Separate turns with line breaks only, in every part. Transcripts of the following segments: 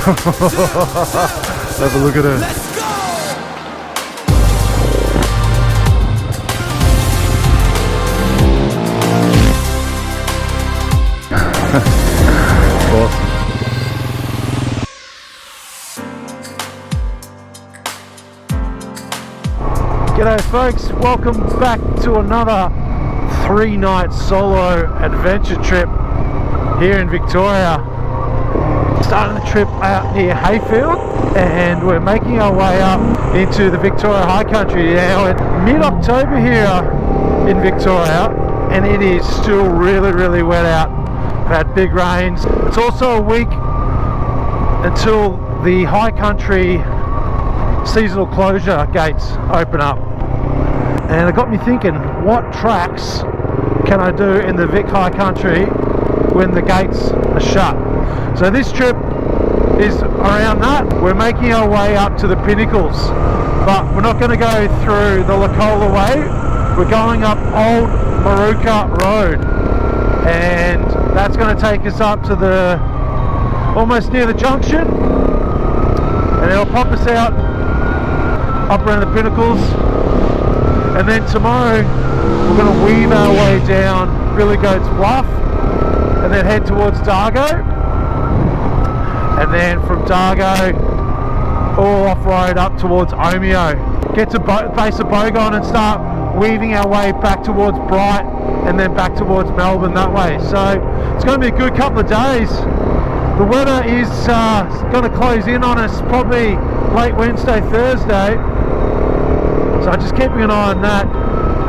Have a look at her.
Let's go!
Awesome. G'day folks, welcome back to another 3-night solo adventure trip here in Victoria. Starting the trip out near Hayfield, and we're making our way up into the Victoria High Country. Now it's mid-October here in Victoria and it is still really wet out. We've had big rains. It's also a week until the High Country seasonal closure gates open up, and it got me thinking, what tracks can I do in the Vic High Country when the gates are shut? So this trip is around that. We're making our way up to the pinnacles, but we're not going to go through the Lacola way. We're going up Old Moroka Road, and that's going to take us up to the almost near the junction, and it'll pop us out up around the pinnacles, and then tomorrow we're going to weave our way down Billy Goat's Bluff and then head towards Dargo, and then from Dargo all off-road up towards Omeo, get to base of Bogon and start weaving our way back towards Bright and then back towards Melbourne that way. So it's going to be a good couple of days. The weather is going to close in on us probably late Wednesday, Thursday, so just keeping an eye on that.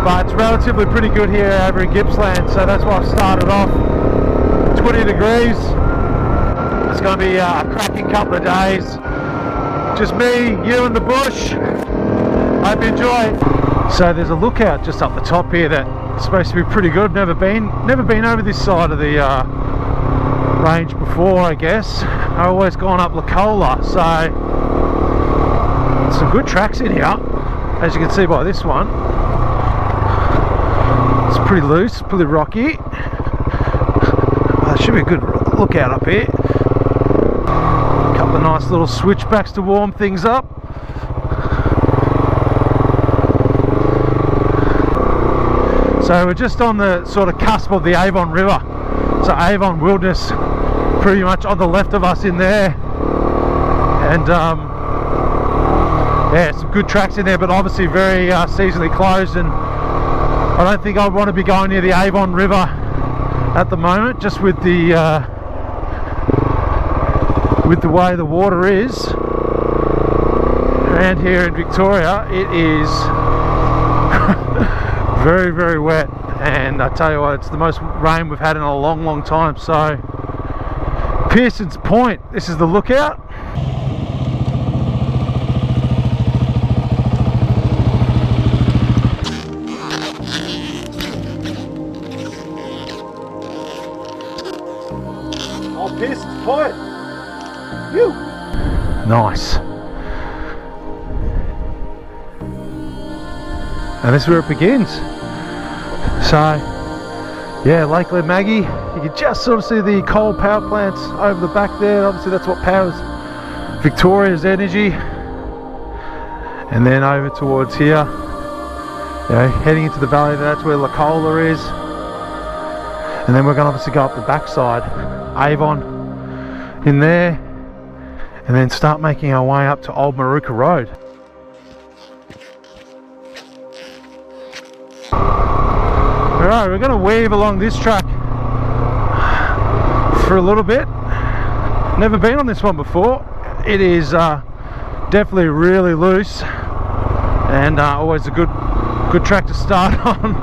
But it's relatively pretty good here over in Gippsland, so that's why I've started off. 20 degrees. It's going to be a cracking couple of days. Just me, you and the bush. Hope you enjoy. So there's a lookout just up the top here that's supposed to be pretty good. Never been over this side of the range before, I guess. I've always gone up Lacola, so some good tracks in here, as you can see by this one. It's pretty loose, pretty rocky. Should be a good lookout up here. A couple of nice little switchbacks to warm things up. So we're just on the sort of cusp of the Avon River. So Avon Wilderness pretty much on the left of us in there, and yeah, some good tracks in there, but obviously very seasonally closed, and I don't think I'd want to be going near the Avon River at the moment, just with the way the water is around here in Victoria. It is very wet, and I tell you what, it's the most rain we've had in a long time. So Pearson's Point, this is the lookout. Oh, Pearson's Point. Phew. Nice. And this is where it begins. So yeah, Lake Maggie, you can just sort of see the coal power plants over the back there. Obviously that's what powers Victoria's energy. And then over towards here, you know, heading into the valley, that's where Lacola is. And then we're going to obviously go up the backside, Avon in there, and then start making our way up to Old Moroka Road. Alright, we're going to weave along this track for a little bit. Never been on this one before. It is definitely really loose, and always a good track to start on.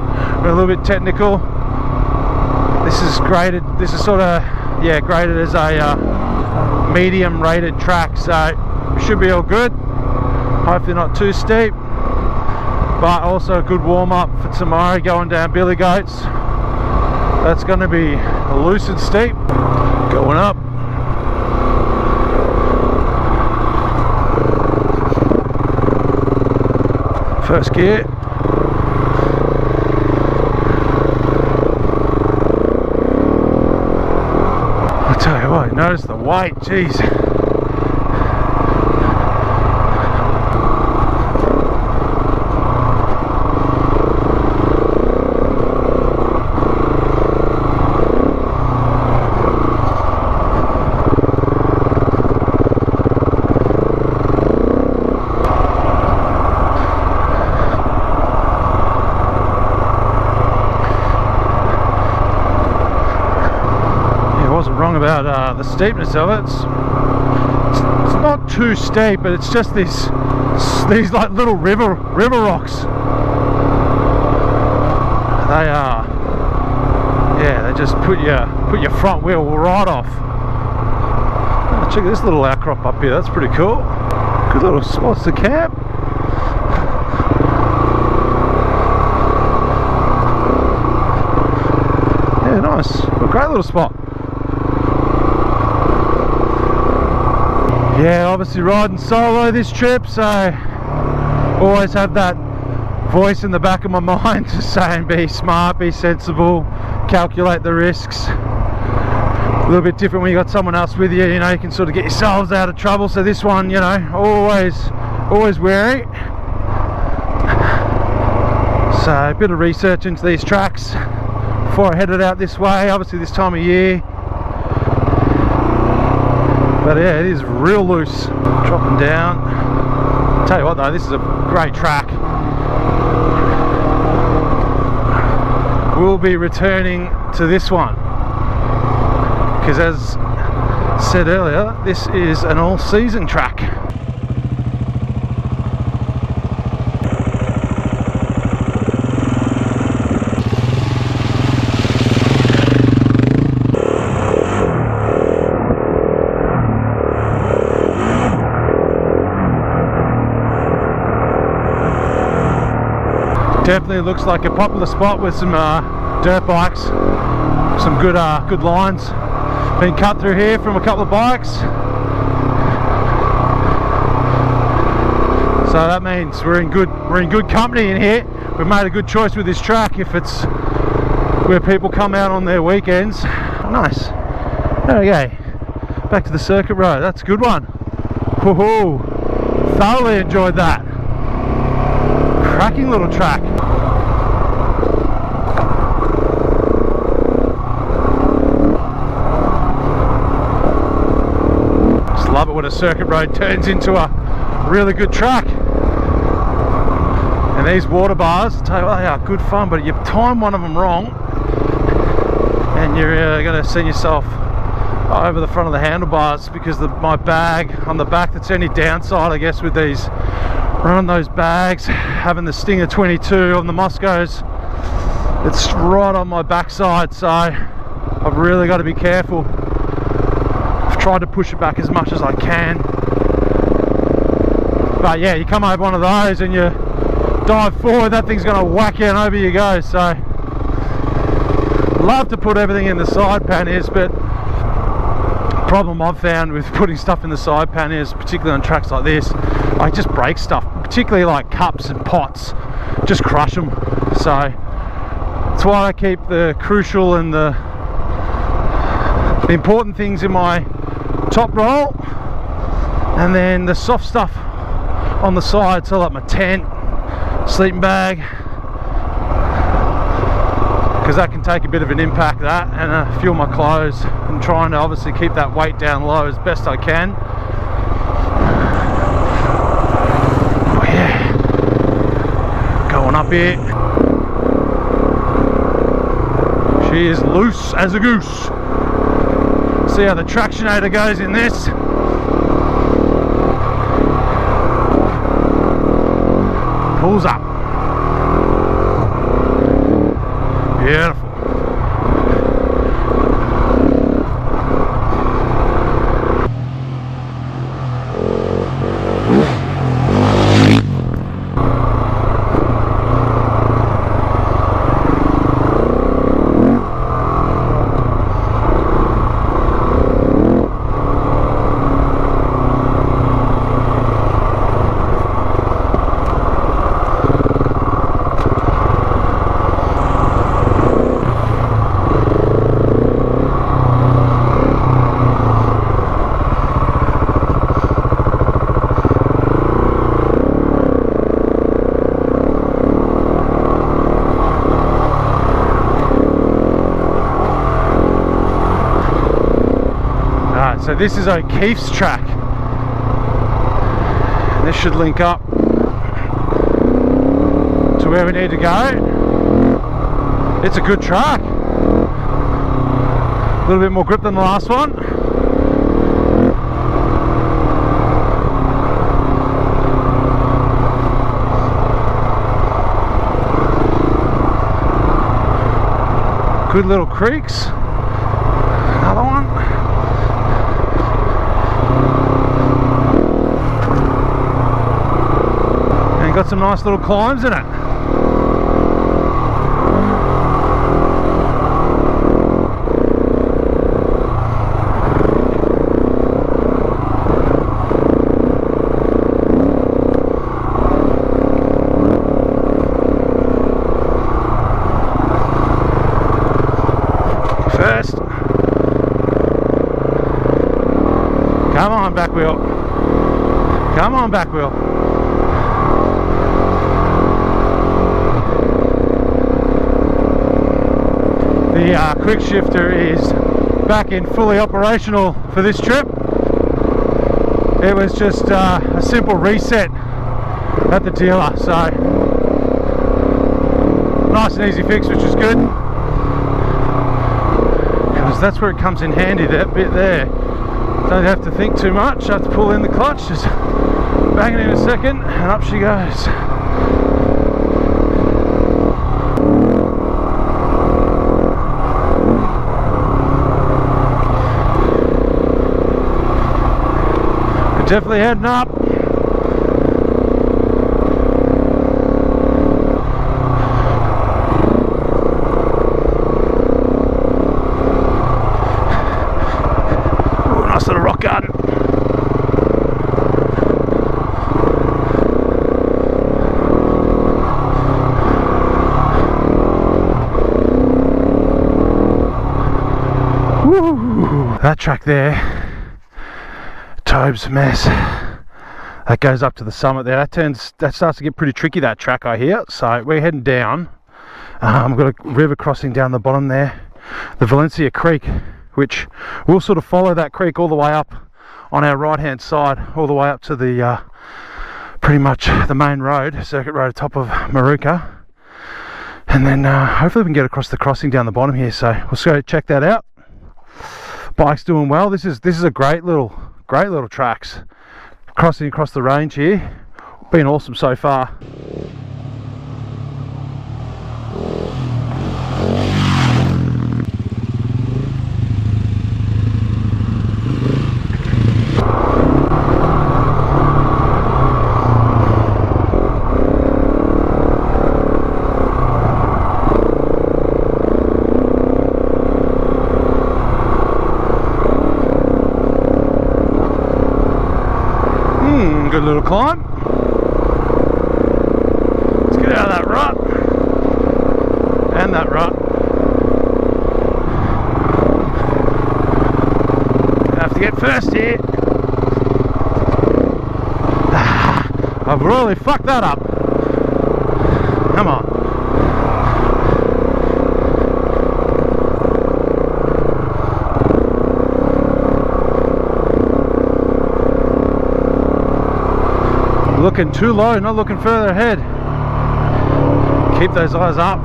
We're a little bit technical. This is graded. This is sort of graded as a medium rated track, so should be all good. Hopefully not too steep, but also a good warm up for tomorrow going down Billy Goats. That's going to be loose and steep. Going up. First gear. I tell you what, notice the weight, geez. but the steepness of it's not too steep, but it's just these like little river rocks. They are, yeah, they just put your front wheel right off. Oh, check this little outcrop up here, that's pretty cool. Good little spots to camp. Yeah, nice. A great little spot. Yeah, obviously riding solo this trip, so always have that voice in the back of my mind just saying be smart, be sensible, calculate the risks. A little bit different when you got someone else with you, you know, you can sort of get yourselves out of trouble. So this one, you know, always wary. So a bit of research into these tracks before I headed out this way, obviously this time of year. But yeah, it is real loose. Dropping down. Tell you what though, this is a great track. We'll be returning to this one because, as said earlier, this is an all-season track. Definitely looks like a popular spot with some dirt bikes, some good lines being cut through here from a couple of bikes. So that means we're in good company in here. We've made a good choice with this track if it's where people come out on their weekends. Nice. Okay, back to the circuit road. That's a good one. Woohoo! Thoroughly enjoyed that. Cracking little track. Just love it when a circuit road turns into a really good track. And these water bars, I tell you what, they are good fun, but you time one of them wrong and you're going to send yourself over the front of the handlebars, because my bag on the back, that's the only downside I guess with these running those bags, having the Stinger 22 on the Moscows, it's right on my backside, so I've really got to be careful. I've tried to push it back as much as I can, but yeah, you come over one of those and you dive forward, that thing's going to whack you and over you go. So love to put everything in the side panniers, but the problem I've found with putting stuff in the side panniers, particularly on tracks like this, I just break stuff, particularly like cups and pots, just crush them. So that's why I keep the crucial and the important things in my top roll, and then the soft stuff on the side, so like my tent, sleeping bag, because that can take a bit of an impact, that, and a few of my clothes. I'm trying to obviously keep that weight down low as best I can. Oh yeah, going up here. She is loose as a goose. See how the tractionator goes in this. Pulls up. Beautiful. So this is Okeefe's track. This should link up to where we need to go. It's a good track. little bit more grip than the last one. Good little creeks. Another one. And got some nice little climbs in it. First. Come on, back wheel. Come on, back wheel. The quick shifter is back in fully operational for this trip. It was just a simple reset at the dealer, so nice and easy fix, which is good. That's where it comes in handy, that bit there. Don't have to think too much, I have to pull in the clutch, just bang it in a second and up she goes. We're definitely heading up. That track there, Tobe's mess. That goes up to the summit there. That starts to get pretty tricky, that track, I hear. So we're heading down. We've got a river crossing down the bottom there, the Valencia Creek, which we'll sort of follow that creek all the way up on our right hand side, all the way up to the pretty much the main road, circuit road, top of Moroka, and then hopefully we can get across the crossing down the bottom here. So we'll go check that out. Bike's doing well. This is a great little tracks crossing across the range here. Been awesome so far. Good little climb. Let's get out of that rut and that rut. Have to get first here. I've really fucked that up. Come on. Looking too low, not looking further ahead. Keep those eyes up.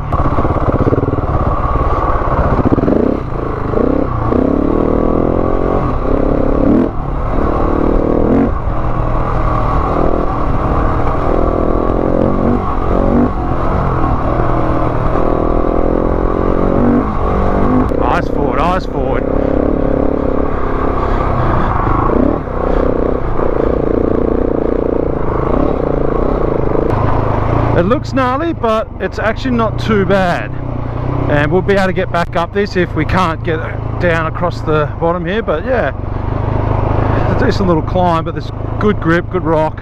Eyes forward, eyes forward. It looks gnarly, but it's actually not too bad, and we'll be able to get back up this if we can't get down across the bottom here. But yeah, it's a decent little climb, but there's good grip, good rock,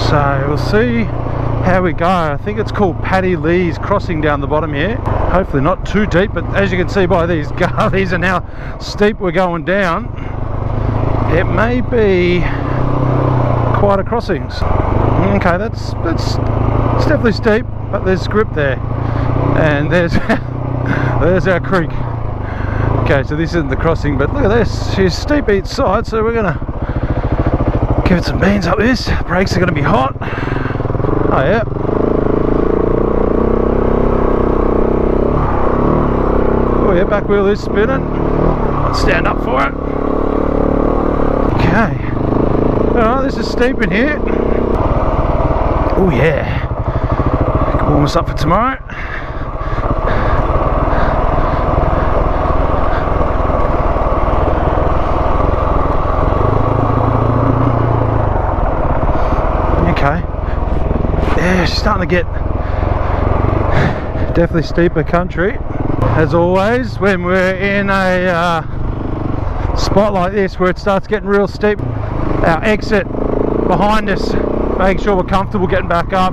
so we'll see how we go. I think it's called Paddy Lee's crossing down the bottom here. Hopefully not too deep, but as you can see by these gullies and how steep we're going down, it may be quite a crossing. Okay, that's it's definitely steep, but there's grip there, and there's there's our creek. Okay, so this isn't the crossing, but look at this. She's steep each side, so we're gonna give it some beans up this. Brakes are gonna be hot. Oh yeah. Oh Yeah, back wheel is spinning. Let's stand up for it. Okay. Alright, this is steep in here. Oh yeah. Can warm us up for tomorrow. Okay. Yeah, she's starting to get definitely steeper country. As always, when we're in a spot like this where it starts getting real steep, our exit behind us, making sure we're comfortable getting back up.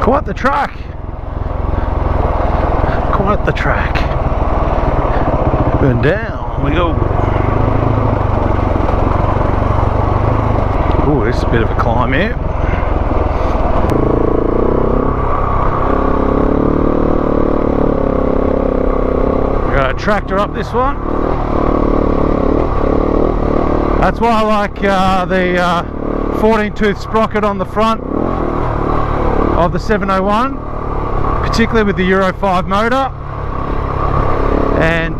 Quite the track. Quite the track. And down we go. Oh, this is a bit of a climb here. We're going to tractor up this one. That's why I like the 14-tooth sprocket on the front of the 701, particularly with the Euro 5 motor, and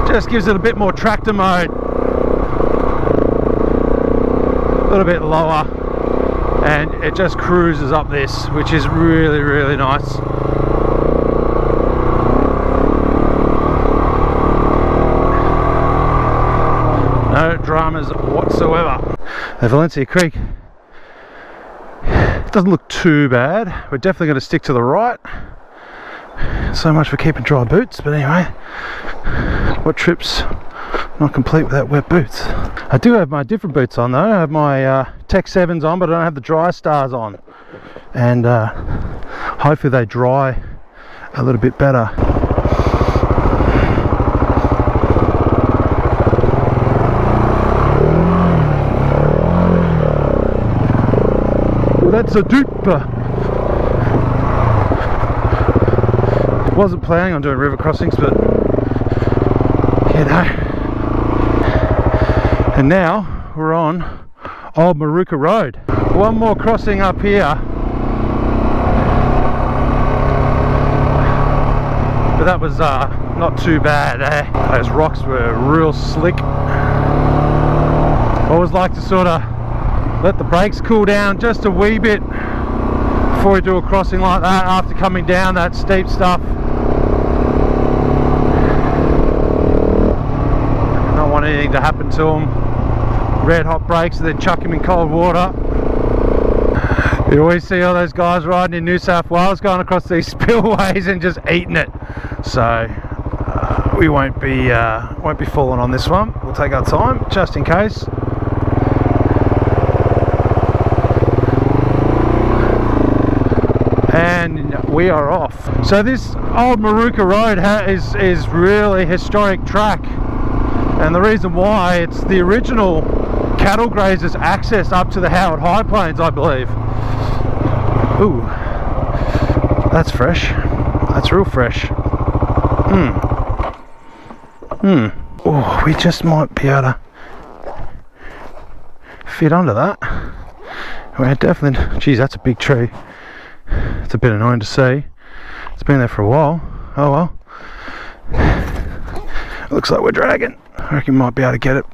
just gives it a bit more tractor mode. A little bit lower, and it just cruises up this, which is really, really nice. No dramas whatsoever. The Valencia Creek doesn't look too bad. We're definitely going to stick to the right. So much for keeping dry boots, but anyway, what trip's not complete without wet boots? I do have my different boots on though. I have my Tech 7s on, but I don't have the dry stars on, and hopefully they dry a little bit better. Well, that's a dupe. Wasn't planning on doing river crossings, but you know. And now we're on old Moroka Road. One more crossing up here, but that was not too bad, eh? Those rocks were real slick. I always like to sort of let the brakes cool down just a wee bit before we do a crossing like that after coming down that steep stuff. Don't want anything to happen to them. Red hot brakes and then chuck them in cold water. You always see all those guys riding in New South Wales going across these spillways and just eating it. So we won't be falling on this one. We'll take our time just in case. And we are off. So this old Moroka Road is really historic track, and the reason why, it's the original cattle grazers access up to the Howard High Plains, I believe. Ooh, that's fresh. That's real fresh. Oh, we just might be able to fit under that. We're definitely. Geez, that's a big tree. It's a bit annoying to see. It's been there for a while. Oh well. Looks like we're dragging. I reckon we might be able to get it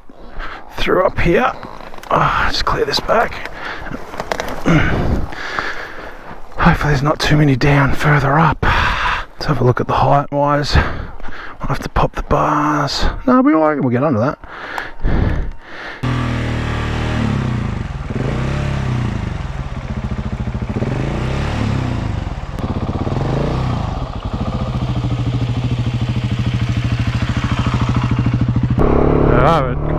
through up here. Oh, just clear this back. Hopefully there's not too many down further up. Let's have a look at the height wise. I'll have to pop the bars. No, I reckon we'll get under that.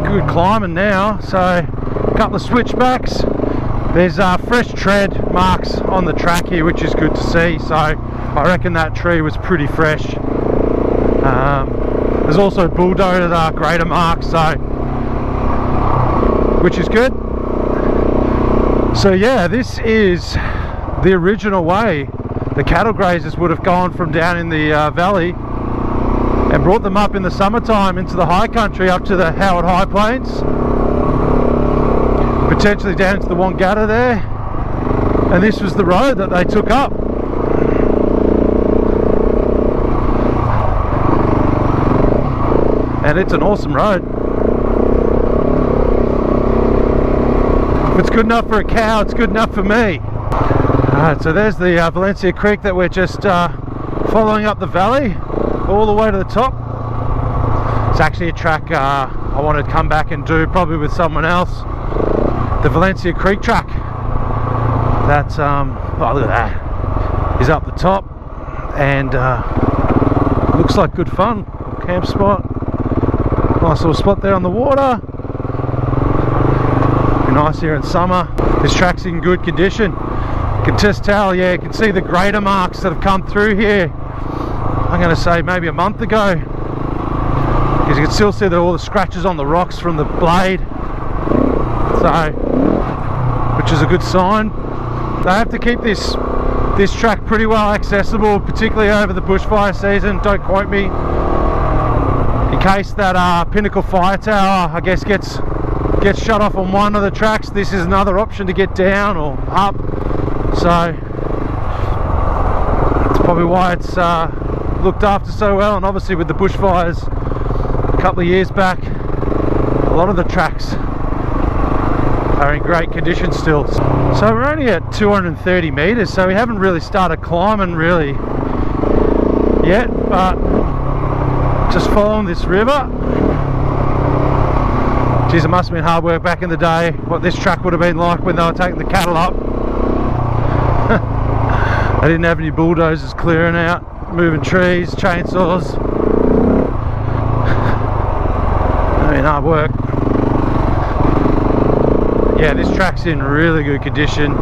Good climbing now, so a couple of switchbacks. There's fresh tread marks on the track here, which is good to see, so I reckon that tree was pretty fresh. There's also bulldozed grader marks, so which is good. So yeah, this is the original way the cattle grazers would have gone from down in the valley and and brought them up in the summertime into the high country up to the Howard High Plains, potentially down to the Coongulla there, and this was the road that they took up. And it's an awesome road. If it's good enough for a cow, it's good enough for me. Alright, so there's the Valencia Creek that we're just following up the valley all the way to the top. It's actually a track I want to come back and do, probably with someone else. The Valencia Creek track. That's oh, look at that. Is up the top, and looks like good fun. Camp spot. Nice little spot there on the water. Be nice here in summer. This track's in good condition. You can just tell, yeah, you can see the grader marks that have come through here. I'm going to say maybe a month ago, because you can still see all the scratches on the rocks from the blade, so, which is a good sign. They have to keep this track pretty well accessible, particularly over the bushfire season. Don't quote me. In case that Pinnacle Fire Tower, I guess, gets shut off on one of the tracks, this is another option to get down or up. So that's probably why it's looked after so well. And obviously with the bushfires a couple of years back, a lot of the tracks are in great condition still. So we're only at 230 meters, so we haven't really started climbing really yet, but just following this river. Geez, it must have been hard work back in the day, what this track would have been like when they were taking the cattle up. I didn't have any bulldozers clearing out, moving trees, chainsaws. I mean, hard work. Yeah, this track's in really good condition.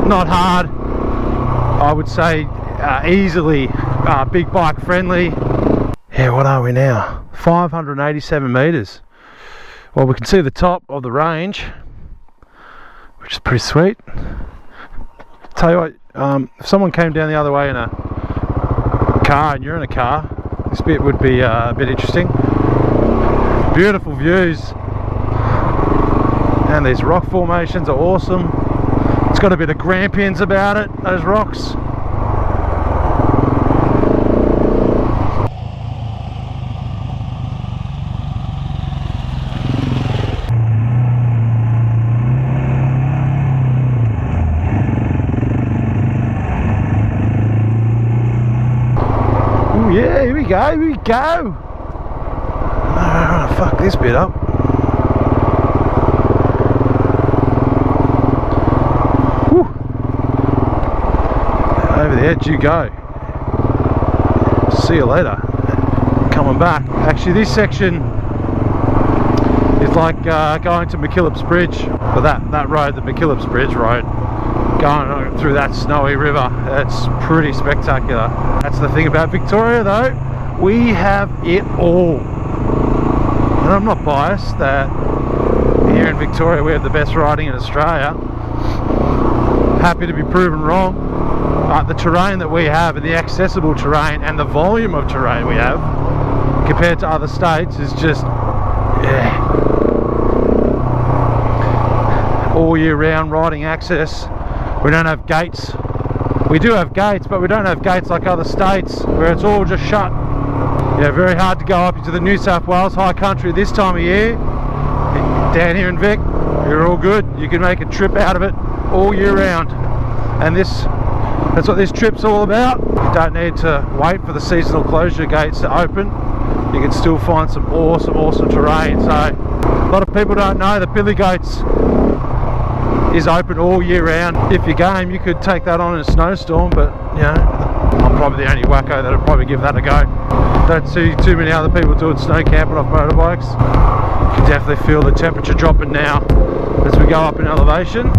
Not hard, I would say, easily big bike friendly. Yeah, what are we now? 587 meters. Well, we can see the top of the range, which is pretty sweet. Tell you what, if someone came down the other way in a car and you're in a car, this bit would be a bit interesting. Beautiful views, and these rock formations are awesome. It's got a bit of grampians about it, those rocks. Yeah, here we go. I'm gonna fuck this bit up. Whew. Over the edge you go. See you later. Coming back. Actually, this section is like going to McKillop's Bridge, or that road, the McKillop's Bridge road. Going through that snowy river, it's pretty spectacular. That's the thing about Victoria though, we have it all. And I'm not biased that here in Victoria we have the best riding in Australia. Happy to be proven wrong, but the terrain that we have, and the accessible terrain, and the volume of terrain we have compared to other states is just, yeah, all year round riding access. We don't have gates. We do have gates, but we don't have gates like other states where it's all just shut. Yeah, very hard to go up into the New South Wales high country this time of year. Down here in Vic, you're all good. You can make a trip out of it all year round. And that's what this trip's all about. You don't need to wait for the seasonal closure gates to open. You can still find some awesome terrain. So a lot of people don't know that Billy Goats is open all year round. If you're game, you could take that on in a snowstorm, but you know, I'm probably the only wacko that'll probably give that a go. Don't see too many other people doing snow camping off motorbikes. You can definitely feel the temperature dropping now as we go up in elevation.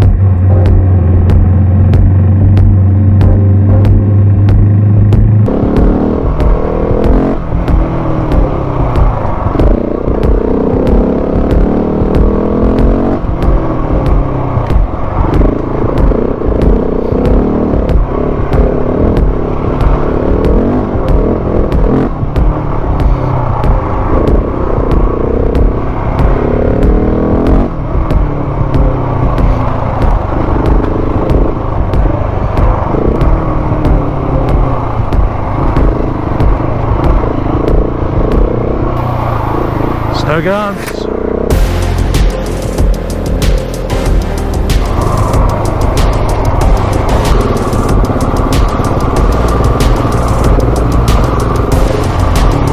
No guns.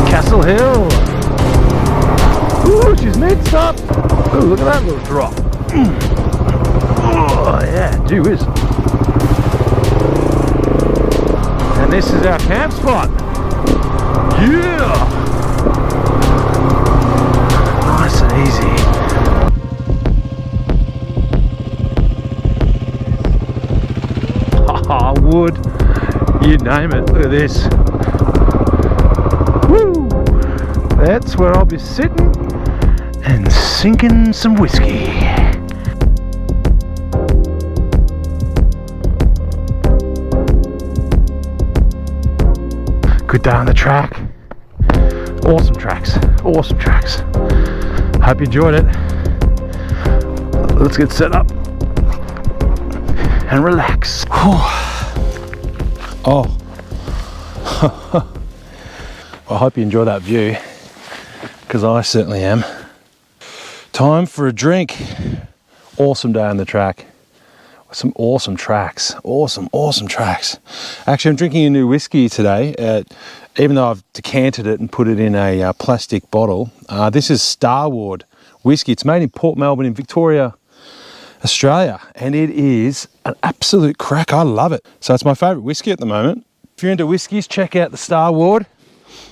Castle Hill. Ooh, she's mixed up. Ooh, look at that little drop. Oh yeah, gee whiz. And this is our camp spot. Yeah! Nice and easy. Haha, wood. You name it. Look at this. Woo! That's where I'll be sitting and sinking some whiskey. Good day on the track. Awesome tracks. Awesome tracks. Hope you enjoyed it. Let's get set up and relax. Oh. I hope you enjoy that view, because I certainly am. Time for a drink. Awesome day on the track. Some awesome tracks. Awesome tracks. Actually, I'm drinking a new whiskey today. Even though I've decanted it and put it in a plastic bottle. This is Starward whiskey. It's made in Port Melbourne in Victoria, Australia. And it is an absolute crack. I love it. So it's my favourite whiskey at the moment. If you're into whiskies, check out the Starward.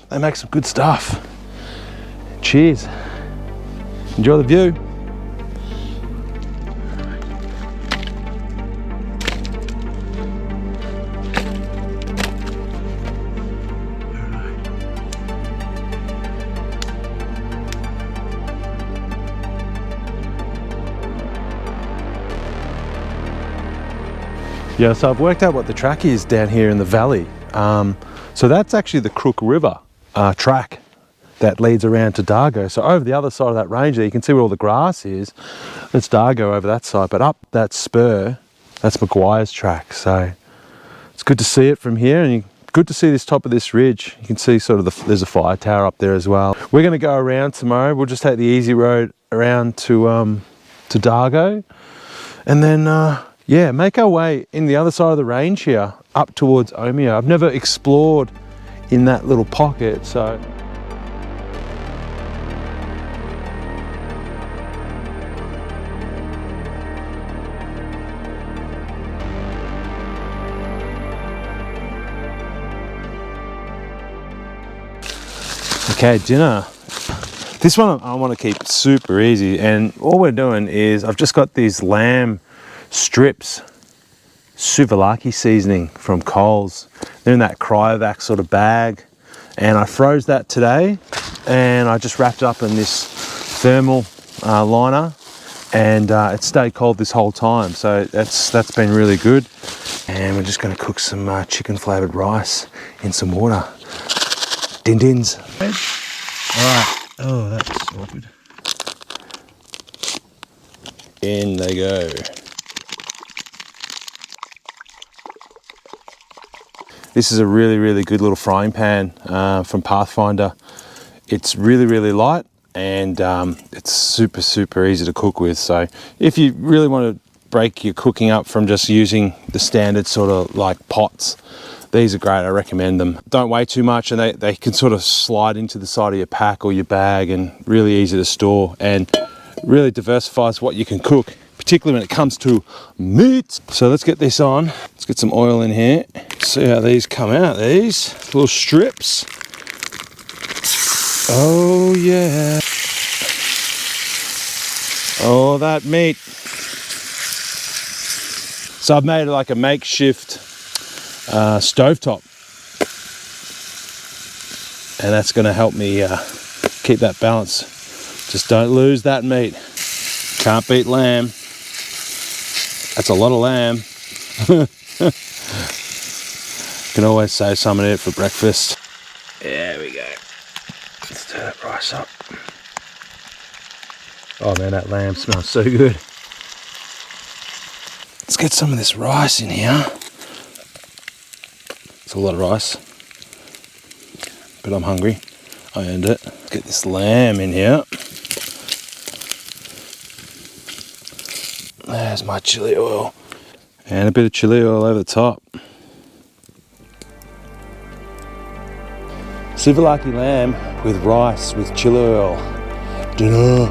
They make some good stuff. Cheers. Enjoy the view. Yeah, so I've worked out what the track is down here in the valley. So that's actually the Crook River track that leads around to Dargo. So over the other side of that range there, you can see where all the grass is. That's Dargo over that side, but up that spur, that's Maguire's track. So it's good to see it from here, and good to see this top of this ridge. You can see sort of there's a fire tower up there as well. We're going to go around tomorrow. We'll just take the easy road around to Dargo, and then yeah, make our way in the other side of the range here up towards Omeo. I've never explored in that little pocket, so. Okay, dinner. This one I want to keep super easy, and all we're doing is I've just got these lamb strips, souvlaki seasoning from Coles. They're in that cryovac sort of bag, and I froze that today, and I just wrapped up in this thermal liner, and it stayed cold this whole time, so that's been really good. And we're just going to cook some chicken flavoured rice in some water. Din dins. All right. Oh, that's awkward. In they go. This is a really good little frying pan from Pathfinder. It's really light, and it's super easy to cook with. So if you really want to break your cooking up from just using the standard sort of like pots, these are great. I recommend them. Don't weigh too much, and they can sort of slide into the side of your pack or your bag, and really easy to store, and really diversifies what you can cook, particularly when it comes to meat. So let's get this on. Let's get some oil in here. See how these come out, these little strips. Oh yeah. Oh, that meat. So I've made like a makeshift stovetop, and that's going to help me keep that balance. Just don't lose that meat. Can't beat lamb. That's a lot of lamb. Can always save some of it for breakfast. There we go. Let's turn that rice up. Oh man, that lamb smells so good. Let's get some of this rice in here. It's a lot of rice, but I'm hungry. I earned it. Let's get this lamb in here. There's my chili oil. And a bit of chili oil over the top. Souvlaki lamb with rice with chili oil. Dinner.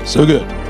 So good.